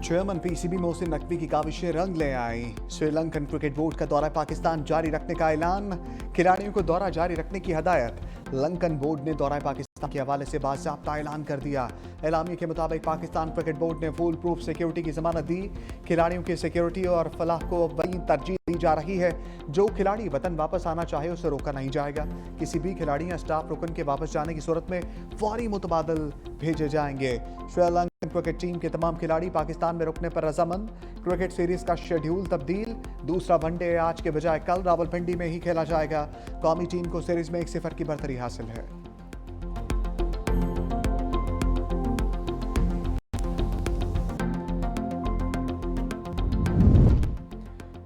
Chairman PCB Mohsin Naqvi की काविशें रंग ले आई। श्रीलंकन क्रिकेट बोर्ड का दौरा पाकिस्तान जारी रखने का ऐलान, खिलाड़ियों को दौरा जारी रखने की हदायत। लंकन बोर्ड ने दौरा पाकिस्तान के हवाले से बाज़ाब्ता ऐलान कर दिया। एलामी के मुताबिक पाकिस्तान क्रिकेट बोर्ड ने फुल प्रूफ सिक्योरिटी की जमानत दी। खिलाड़ियों की सिक्योरिटी और फलाह को बड़ी तरजीह दी जा रही है। जो खिलाड़ी वतन वापस आना चाहे उसे रोका नहीं जाएगा। किसी भी खिलाड़ी या स्टाफ रुकन के वापस जाने की सूरत में फौरी मुतबादल भेजे जाएंगे। श्रीलंकन क्रिकेट टीम के तमाम खिलाड़ी पाकिस्तान में रुकने पर रजामंद। क्रिकेट सीरीज का शेड्यूल तब्दील, दूसरा वनडे आज के बजाय कल रावलपिंडी में ही खेला जाएगा। कौमी टीम को सीरीज में 1-0 की बढ़तरी हासिल है।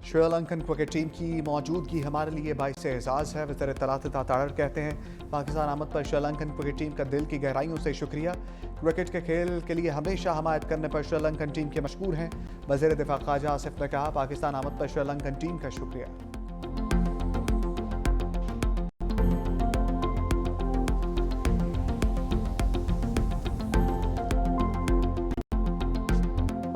श्रीलंकन क्रिकेट टीम की मौजूदगी हमारे लिए बाइस एजाज़ है। वज़ीर इत्तलात ताड़र कहते हैं, पाकिस्तान आमद पर श्रीलंकन क्रिकेट टीम का दिल की गहराइयों से शुक्रिया। क्रिकेट के खेल के लिए हमेशा हमायत करने पर श्रीलंकन टीम के मशकूर हैं। वज़ीर दिफा ख्वाजा आसिफ ने कहा, पाकिस्तान आमद पर श्रीलंकन टीम का शुक्रिया।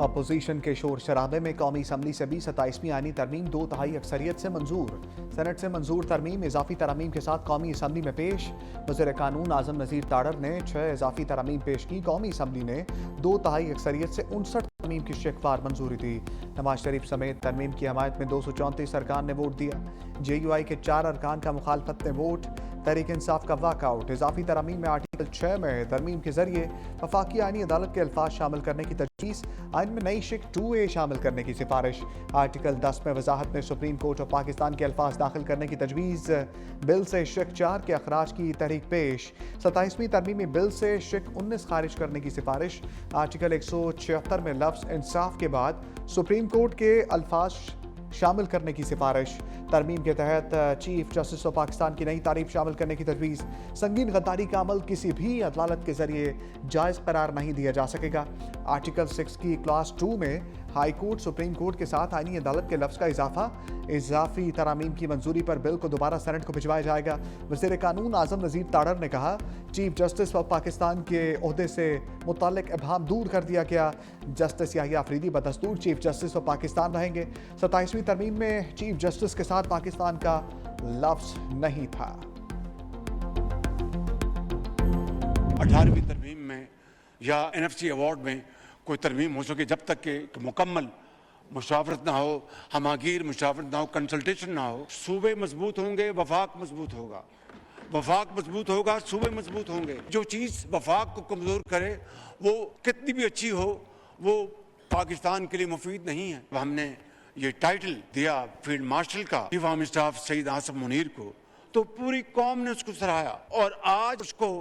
अपोजिशन के शोर शराबे में कौमी असम्बली से भी 27वीं आईनी तरमीम 2/3 अक्सरियत से मंजूर। सेनेट से मंजूर तरमीम इजाफी तरमीम के साथ कौमी असम्बली में पेश। वज़ीर कानून आज़म नज़ीर ताड़र ने 6 इजाफी तरमीम पेश की। कौमी असम्बली ने 2/3 अक्सरियत से 59 तरमीम की शिकवार मंजूरी दी। नवाज शरीफ समेत तरमीम की हमायत में 234 अरकान ने वोट दिया। JUI के 4 अरकान का मुखालफत ने वोट। तहरीक इंसाफ का वाकआउट। इजाफी तरमीम में आर्टिकल 6 में तरमीम के जरिए वफाकी आईनी अदालत के अल्फाज शामिल करने की तजवीज़। आइन में नई शिक 2A शामिल करने की सिफारिश। आर्टिकल 10 में वजाहत में सुप्रीम कोर्ट ऑफ पाकिस्तान के अल्फाज दाखिल करने की तजवीज़। बिल से शिक 4 के अखराज की तहरीक पेश। 27वीं तरमीमी बिल से शिक 19 खारिज करने की सिफारिश। आर्टिकल 176 में लफ्ज़ इंसाफ के बाद सुप्रीम कोर्ट के अल्फाज शामिल करने की सिफारिश। तरमीम के तहत चीफ जस्टिस ऑफ पाकिस्तान की नई तारीफ शामिल करने की तजवीज़। संगीन गद्दारी का अमल किसी भी अदालत के जरिए जायज़ करार नहीं दिया जा सकेगा। आर्टिकल 6 की क्लास 2 में हाई कोर्ट सुप्रीम कोर्ट के साथ आईनी अदालत के लफ्ज़ का इजाफा। इजाफी तरामीम की मंजूरी पर बिल को दोबारा सेनेट को भिजवाया जाएगा। वज़ीर कानून आज़म नज़ीर ताड़र ने कहा, चीफ जस्टिस ऑफ पाकिस्तान के ओहदे से मुताल्लिक इबहाम दूर कर दिया गया। जस्टिस याहिया अफरीदी बदस्तूर चीफ जस्टिस ऑफ पाकिस्तान रहेंगे। 27वीं तरमीम में चीफ जस्टिस के साथ पाकिस्तान का लफ्ज़ नहीं था। 18वीं तरमीम में या NFC अवार्ड में कोई तरमीम हो सके, जब तक कि मुकम्मल मुशावरत ना हो, हमागीर मुशावरत ना हो, कंसल्टेशन ना हो। सूबे मजबूत होंगे, वफाक मजबूत होगा। वफाक मजबूत होगा, सूबे मजबूत होंगे। जो चीज़ वफाक को कमज़ोर करे वो कितनी भी अच्छी हो, वो पाकिस्तान के लिए मुफीद नहीं है। हमने ये टाइटल दिया फील्ड मार्शल का chief army staff Syed Asif Munir को, तो पूरी कौम ने उसको सराहा और आज उसको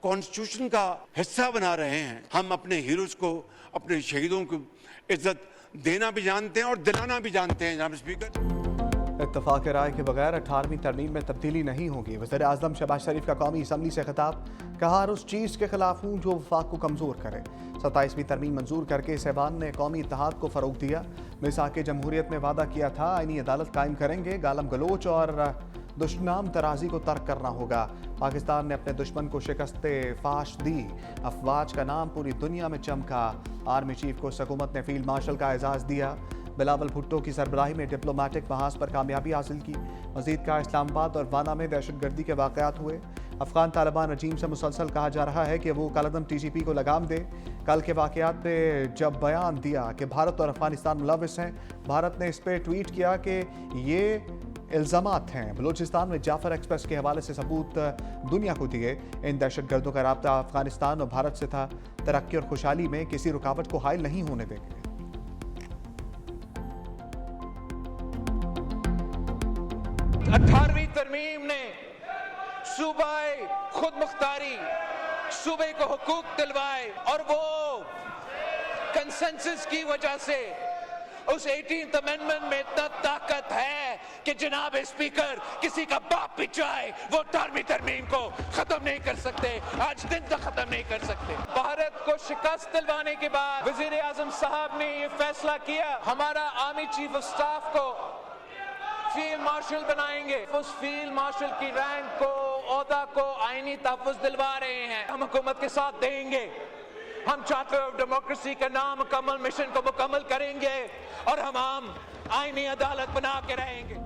कॉन्स्टिट्यूशन का हिस्सा बना रहे हैं। हम अपने हीरोज को, अपने शहीदों को इज्जत देना भी जानते हैं और दिलाना भी जानते हैं। जनाब स्पीकर, इत्तफाक राय के बगैर 18वीं तरमीम में तब्दीली नहीं होगी। वज़ीर आज़म शहबाज शरीफ का कौमी असम्बली से खिताब, कहा हर उस चीज़ के खिलाफ हूँ जो वफाक को कमज़ोर करे। 27वीं तरमीम मंजूर करके सहबान ने कौमी इत्तेहाद को फ़रोग़ दिया। मिसाक़ जमहूरियत में वादा किया था आईनी अदालत कायम करेंगे। गालम गलोच और दुश्मनाम तराजी को तर्क करना होगा। पाकिस्तान ने अपने दुश्मन को शिकस्त फाश दी। अफवाज का नाम पूरी दुनिया में चमका। आर्मी चीफ को हुकूमत ने फील्ड मार्शल का एजाज़ दिया। बिलावल भुट्टो की सरबराही में डिप्लोमेटिक महाज पर कामयाबी हासिल की। मजीद का इस्लामाबाद और वाना में दहशतगर्दी के वाक़यात हुए। अफगान तालिबान रजीम से मुसलसल कहा जा रहा है कि वो कलदम TGP को लगाम दे। कल के वाक़यात पे जब बयान दिया कि भारत और अफगानिस्तान मुलविस हैं, भारत ने इस पर ट्वीट किया कि ये इल्ज़ामात हैं। बलूचिस्तान में जाफर एक्सप्रेस के हवाले से सबूत दुनिया को दिए। इन दहशतगर्दों का राब्ता अफगानिस्तान और भारत से था। तरक्की और खुशहाली में किसी रुकावट को हायल नहीं होने देंगे। 18वीं तरमीम ने सूबाई खुद मुख्तारी, सूबे को हुकूक दिलवाए और वो कंसेंसस की वजह से उस 18th अमेंडमेंट में इतना ताकत है कि जनाब स्पीकर किसी का बाप भी चाहे वो 18वीं तरमीम को खत्म नहीं कर सकते, आज दिन तक खत्म नहीं कर सकते। भारत को शिकस्त दिलवाने के बाद वजीर आजम साहब ने ये फैसला किया, हमारा आर्मी चीफ ऑफ स्टाफ को फील्ड मार्शल बनाएंगे। उस फील्ड मार्शल की रैंक को, ओहदा को आईनी तहफ़्फ़ुज़ दिलवा रहे हैं। हम हुकूमत के साथ देंगे, हम चार्टर ऑफ डेमोक्रेसी के नाम मुकम्मल मिशन को मुकम्मल करेंगे और हम आईनी अदालत बना के रहेंगे।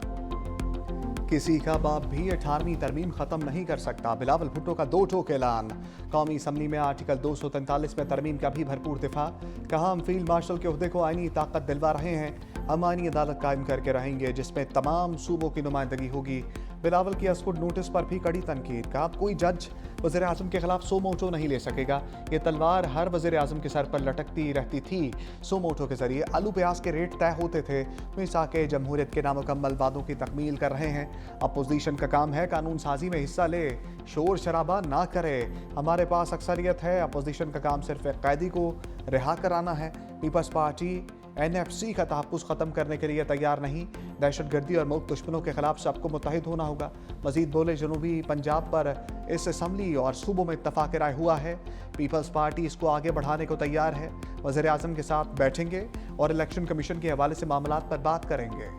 किसी का बाप भी 18वीं तरमीम खत्म नहीं कर सकता, बिलावल भुट्टो का दो ठोक ऐलान। कौमी असम्बली में आर्टिकल 243 में तरमीम का भी भरपूर दिफा। कहा हम फील्ड मार्शल के ओहदे को आईनी ताकत दिलवा रहे हैं, हम आईनी अदालत कायम करके रहेंगे जिसमें तमाम सूबों की नुमाइंदगी होगी। बिलावल की अस्कुड नोटिस पर भी कड़ी तनकीद। कहा कोई जज वज़ीर आज़म के खिलाफ सो मोटो नहीं ले सकेगा, ये तलवार हर वज़ीर आज़म के सर पर लटकती रहती थी। सो मोटो के जरिए आलू प्याज के रेट तय होते थे। मिसा के जमहूरियत के नामुकम्मल वादों की तकमील कर रहे हैं। अपोजिशन का काम है कानून साजी में हिस्सा ले, शोर शराबा ना करे। हमारे पास अक्सरियत है, अपोजिशन का काम सिर्फ एक कैदी को रिहा कराना है। पीपल्स पार्टी NFC का तहफ़्फ़ुज़ ख़त्म करने के लिए तैयार नहीं, दहशतगर्दी और मुल्क दुश्मनों के खिलाफ सबको मुत्तहिद होना होगा। मजीद बोले जनूबी पंजाब पर इस असम्बली और सूबों में इत्तफ़ाक़ राय हुआ है, पीपल्स पार्टी इसको आगे बढ़ाने को तैयार है। वज़ीर आज़म के साथ बैठेंगे और इलेक्शन कमीशन के हवाले से मामलात पर बात करेंगे।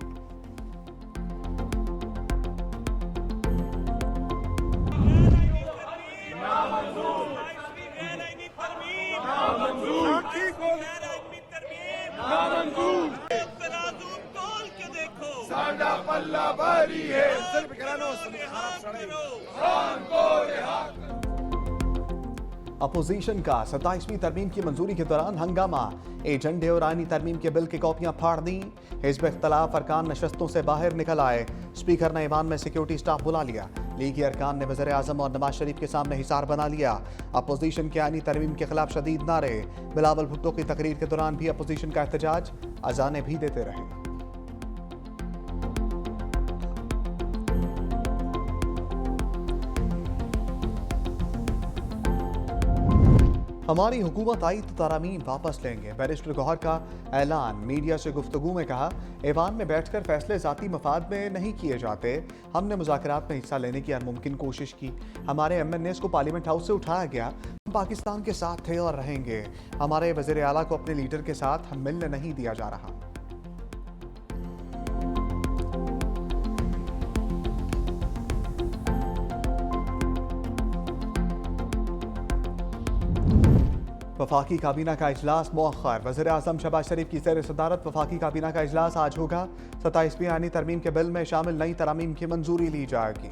अपोजिशन का 27वीं तरमीम की मंजूरी के दौरान हंगामा। एजेंडे और आईनी तरमीम के बिल की कॉपियां फाड़ दी। हिज़्ब इख्तलाफ अरकान नशस्तों से बाहर निकल आए। स्पीकर ने ईवान में सिक्योरिटी स्टाफ बुला लिया। लीगी अरकान ने वज़ीर आज़म और नवाज शरीफ के सामने हिसार बना लिया। अपोजिशन के आईनी तरमीम के खिलाफ शदीद नारे। बिलावल भुट्टो की तकरीर के दौरान भी अपोजिशन का एहतजाज, अजाने भी देते रहे। हमारी हुकूमत आई तो तरामीम वापस लेंगे, बैरिस्टर गौहर का ऐलान। मीडिया से गुफ्तगू में कहा ऐवान में बैठकर फैसले ज़ाती मफाद में नहीं किए जाते, हमने मुज़ाकरात में हिस्सा लेने की हर मुमकिन कोशिश की। हमारे MNAs को पार्लियामेंट हाउस से उठाया गया, हम पाकिस्तान के साथ थे और रहेंगे। हमारे वज़ीर आला को अपने लीडर के साथ मिलने नहीं दिया जा रहा। वफाकी काबीना का इजलास मौखर। वज़ीर आज़म शहबाज शरीफ की ज़ेर सदारत वफाकी काबीना का इजलास आज होगा। 27वीं आईनी तरमीम के बिल में शामिल नई तरामीम की मंजूरी ली जाएगी।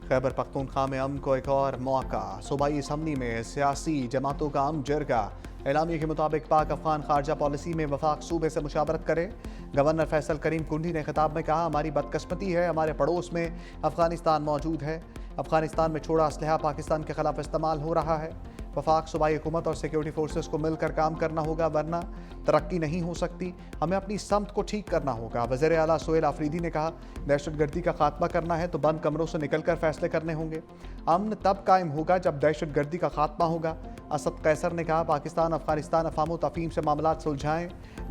खैबर पख्तूनख्वा में अमन को एक और मौका। सूबाई असम्बली में सियासी जमातों का अमन जरगा। एलामिया के मुताबिक पाक अफगान खारजा पॉलिसी में वफाक सूबे से मुशावरत करे। गवर्नर फैसल करीम कुंडी ने खिताब में कहा हमारी बदकिस्मती है, हमारे पड़ोस में अफगानिस्तान मौजूद है। अफगानिस्तान में छोड़ा असलहा पाकिस्तान के खिलाफ इस्तेमाल हो रहा है। वफाक सूबाई हुकूमत और सिक्योरिटी फोर्सेस को मिलकर काम करना होगा, वरना तरक्की नहीं हो सकती। हमें अपनी समत को ठीक करना होगा। वज़ीर आला सोहेल आफरीदी ने कहा दहशतगर्दी का खात्मा करना है तो बंद कमरों से निकलकर फैसले करने होंगे। अमन तब कायम होगा जब दहशतगर्दी का खात्मा होगा। असद कैसर ने कहा पाकिस्तान अफगानिस्तान अफाम तफहीम से मामलात सुलझाएं,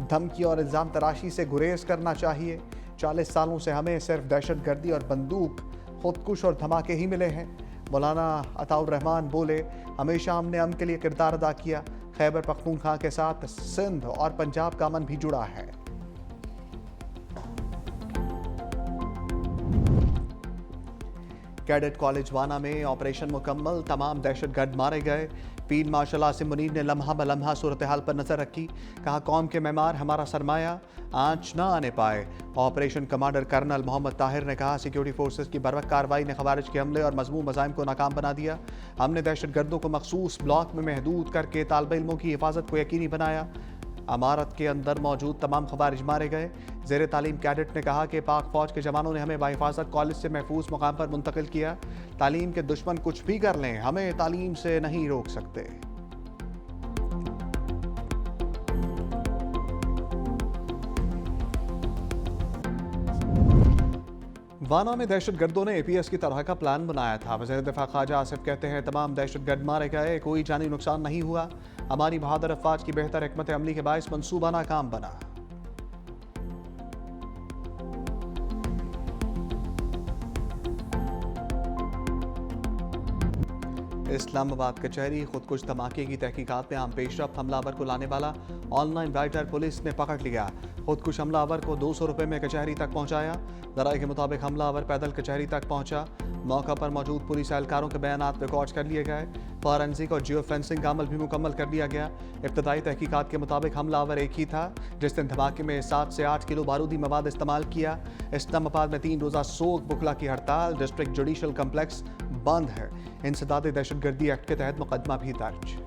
धमकी और इल्ज़ाम तराशी से गुरेज करना चाहिए। 40 सालों से हमें सिर्फ दहशतगर्दी और बंदूक, खुदकुश और धमाके ही मिले हैं। मौलाना अताउर रहमान बोले हमेशा हमने अमन के लिए किरदार अदा किया। खैबर पख्तूनख्वा के साथ सिंध और पंजाब का अमन भी जुड़ा है। कैडेट कॉलेज वाना में ऑपरेशन मुकम्मल, तमाम दहशतगर्द मारे गए। फील्ड मार्शल आसिम मुनीर ने लम्हा ब लम्हा सूरत हाल पर नजर रखी। कहा कौम के मेहमान हमारा सरमाया, आंच ना आने पाए। Operation commander colonel Mohammad Tahir ने कहा सिक्योरिटी फोर्सेस की बर्वक्त कार्रवाई ने खवारिज के हमले और मजमूम मज़ाइम को नाकाम बना दिया। हमने दहशतगर्दों को मखसूस ब्लॉक में महदूद करके तालिब इल्मों की हिफाजत को यकीनी बनाया। अमारत के अंदर मौजूद तमाम खवारिज मारे गए। ज़ेर तालीम कैडेट ने कहा कि पाक फौज के जवानों ने हमें बाहिफाजत कॉलेज से महफूज मुकाम पर मुंतकिल किया। तालीम के दुश्मन कुछ भी कर लें, हमें तालीम से नहीं रोक सकते। वाना में दहशतगर्दों ने APS की तरह का प्लान बनाया था। वज़ीर दिफा ख्वाजा आसिफ कहते हैं तमाम दहशतगर्द मारे गए, कोई जानी नुकसान नहीं हुआ। हमारी बहादुर अफवाज की बेहतर हिकमत अमली के बायस मंसूबा नाकाम बना। इस्लामाबाद कचहरी खुदकुश धमाके की तहकीकात में आम पेशरफ हमलावर को लाने वाला ऑनलाइन राइटर पुलिस ने पकड़ लिया। खुदकुश हमलावर को 200 रुपये में कचहरी तक पहुंचाया। जराये के मुताबिक हमलावर पैदल कचहरी तक पहुंचा। मौका पर मौजूद पुलिस एहलकारों के बयानात रिकॉर्ड कर लिए गए। फॉरेंसिक और जियो फेंसिंग का अमल भी मुकम्मल कर लिया गया। इब्तदाई तहकीकात के मुताबिक हमलावर एक ही था जिसने धमाके में 7 से 8 किलो बारूदी मवाद इस्तेमाल किया। इस्लामाबाद में 3 रोज़ा सोग बुखला की हड़ताल। डिस्ट्रिक्ट जुडिशल कम्प्लेक्स बंद है। इंसदाद दहशतगर्दी एक्ट के तहत मुकदमा भी दर्ज।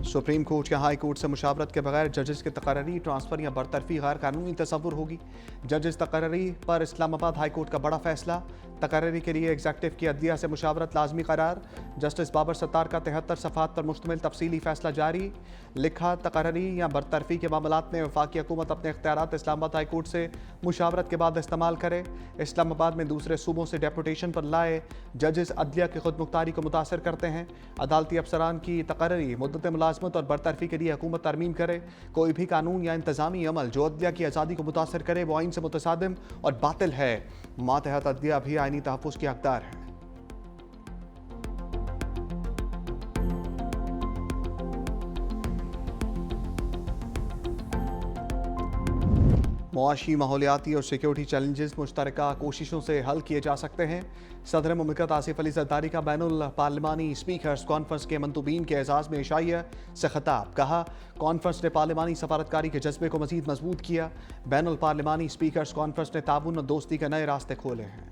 सुप्रीम कोर्ट या हाई कोर्ट से मुशावरत के बगैर जजेस की तकर्री ट्रांसफर या बरतरफी गैर कानूनी तस्वुर होगी। जजेस तकर्री पर इस्लामाबाद हाई कोर्ट का बड़ा फैसला। तकर्री के लिए एग्जेक्टिव की अदलिया से मुशावरत लाजमी करार। जस्टिस बाबर सत्तार का 73 सफ़ात पर मुश्तमिल तफसीली फैसला जारी। लिखा तकर्री या बरतरफी के मामलात में वफाकी हुकूमत अपने इख्तियारात इस्लामाबाद हाई कोर्ट से मुशावरत के बाद इस्तेमाल करे। इस्लामाबाद में दूसरे सूबों से डेपुटेशन पर लाए जजेस अदलिया की खुद मुख्तारी को मुतासर करते हैं। अदालती अफसरान की तकर्री मुद्दत मुलाजमत और बरतरफी के लिए हुकूमत तरमीम करे। कोई भी कानून या इंतजामी अमल जो अदलिया की आज़ादी को मुतासर करे वो आइन से मुतसादिम और बातिल है। मातहत अदलिया भी आइनी तहफ़्फ़ुज़ की हकदार है। मुआशी, माहौलियाती और सिक्योरिटी चैलेंजेस मुश्तरका कोशिशों से हल किए जा सकते हैं। सदर मुमलिकत आसिफ अली जरदारी का बैनुल पार्लिमानी स्पीकर्स कॉन्फ्रेंस के मंतूबीन के एजाज़ में एशिया से खिताब। कहा, कॉन्फ्रेंस ने पार्लिमानी सफारतकारी के जज्बे को मज़ीद मजबूत किया। बैनुल पार्लिमानी स्पीकर्स कॉन्फ्रेंस ने ताउन और दोस्ती के नए रास्ते खोले हैं।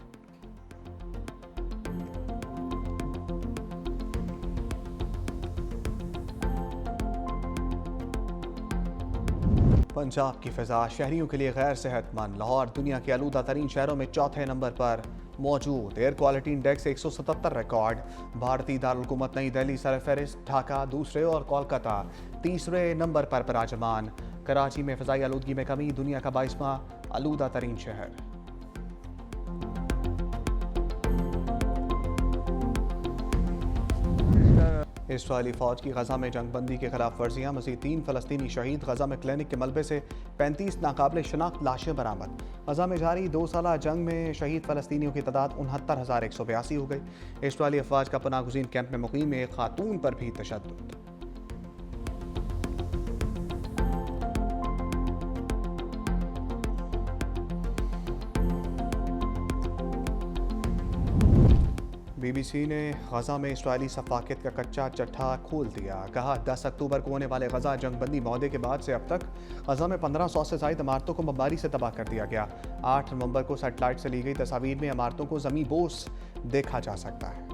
पंजाब की फ़िज़ा शहरियों के लिए गैर सेहतमंद। लाहौर दुनिया के आलूदा तरीन शहरों में चौथे नंबर पर मौजूद। Air quality index 177 record. भारतीय दारुलहुकूमत नई दिल्ली सरफहरिस्त, ढाका दूसरे और कोलकाता तीसरे नंबर पर पराजमान। कराची में फ़िज़ाई आलूदगी में कमी, दुनिया का 22वां आलूदा तरीन शहर। इसराइली फ़ौज की गजा में जंगबंदी के खिलाफ वर्जियाँ। मज़ीद 3 फ़लस्तीनी शहीद। गजा में क्लिनिक के मलबे से 35 नाकाबिल शनाख्त लाशें बरामद। गजा में जारी 2 साला जंग में शहीद फ़लस्तीनियों की तादाद 69,182 हो गई। इसराइली अफवाज का पनाह गुज़ीन कैंप में मुकीम एक खातून पर भी तशद्दुद। BBC ने गजा में इसराइली सफाकियत का कच्चा चट्टा खोल दिया। कहा, 10 अक्टूबर को होने वाले गजा जंगबंदी मौदे के बाद से अब तक गजा में 1500 से ज़ायद इमारतों को बमबारी से तबाह कर दिया गया। 8 नवंबर को सैटेलाइट से ली गई तस्वीर में इमारतों को ज़मीन बोस देखा जा सकता है।